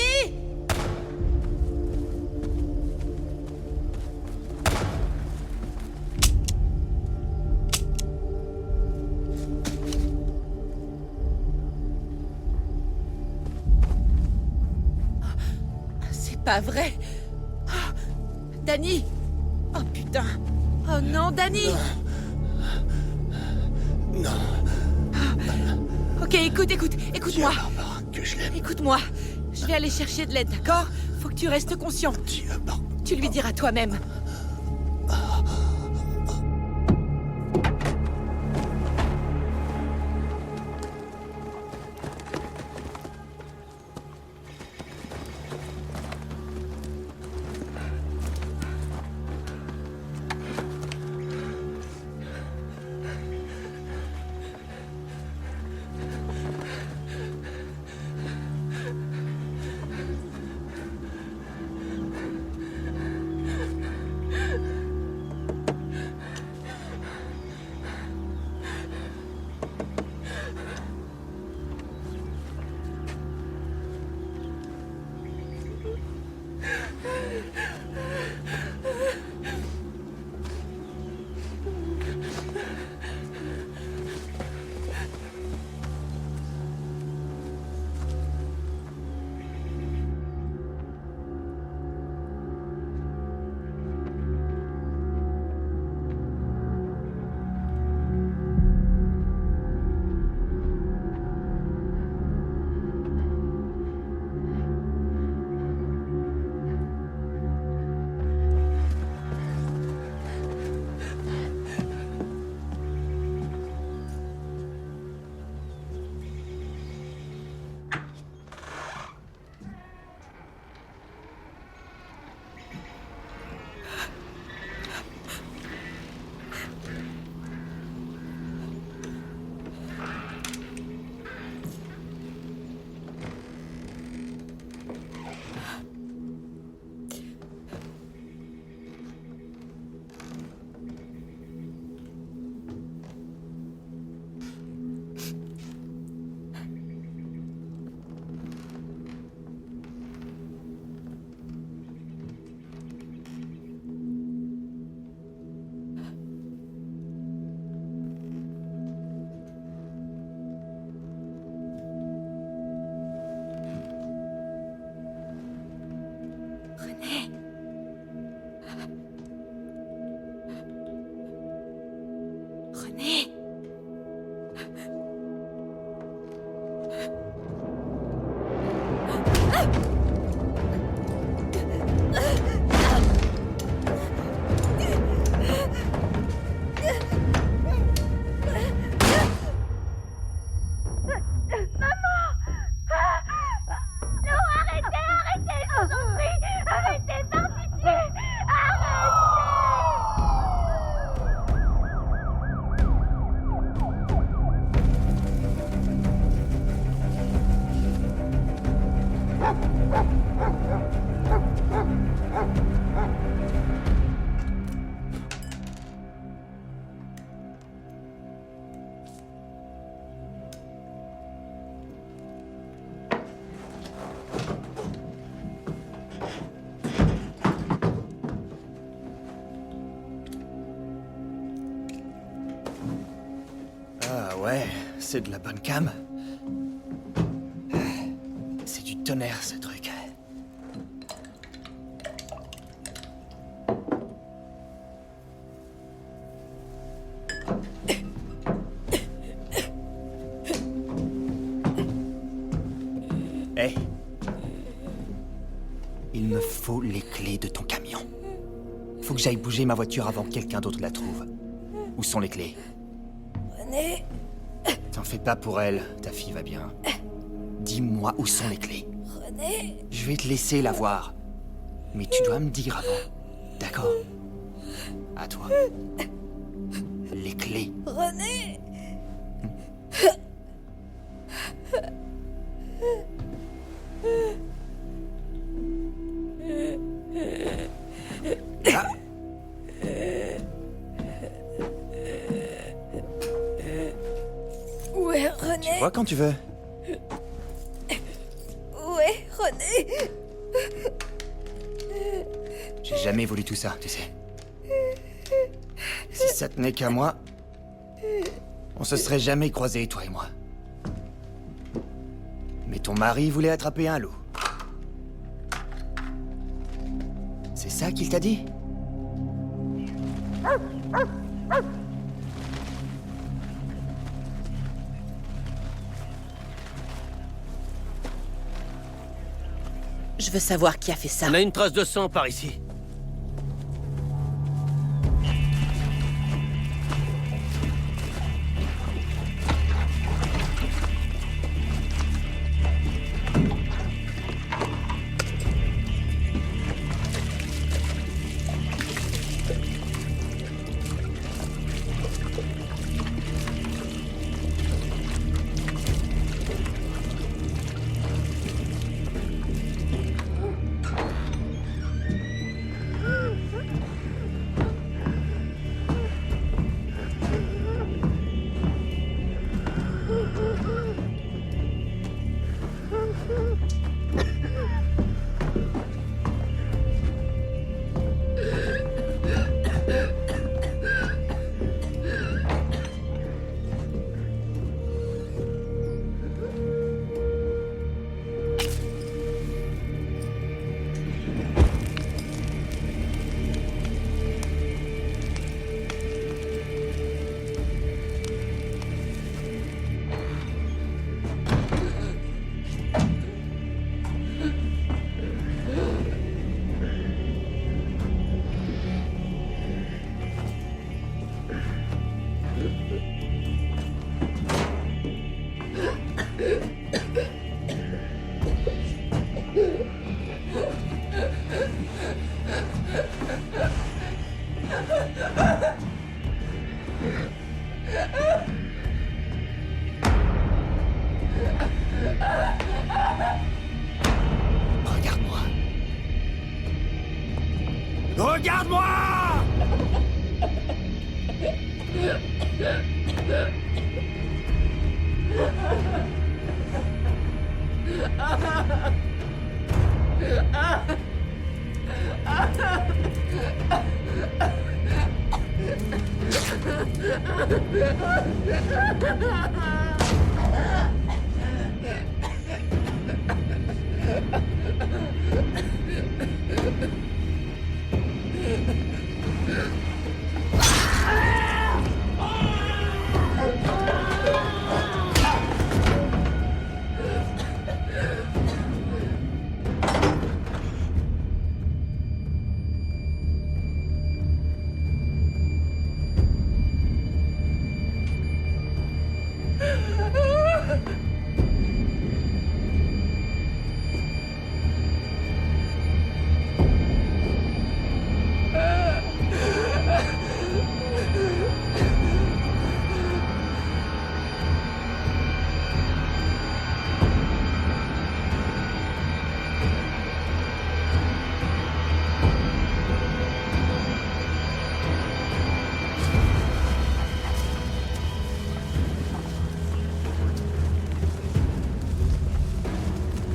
C'est pas vrai. Oh, Danny? Oh putain. Oh non, Danny. Non. Ok, écoute-moi. Que je l'aime. Écoute-moi. Je vais aller chercher de l'aide, d'accord? Faut que tu restes conscient. Tu lui diras toi-même. Ah ouais, c'est de la bonne cam. C'est du tonnerre, ce truc. Hé. Il me faut les clés de ton camion. Faut que j'aille bouger ma voiture avant que quelqu'un d'autre la trouve. Où sont les clés? René. T'en fais pas pour elle, ta fille va bien. Dis-moi où sont les clés. René. Je vais te laisser la voir. Mais tu dois me dire avant. D'accord? À toi. Les clés. René. Ah. Où est René? Tu vois quand tu veux. Où est René? J'ai jamais voulu tout ça, tu sais. Si ça tenait qu'à moi, on se serait jamais croisés, toi et moi. Mais ton mari voulait attraper un loup. C'est ça qu'il t'a dit? Je veux savoir qui a fait ça. On a une trace de sang par ici. Regarde-moi. Regarde-moi!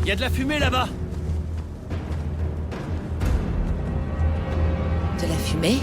Il y a de la fumée là-bas. De la fumée?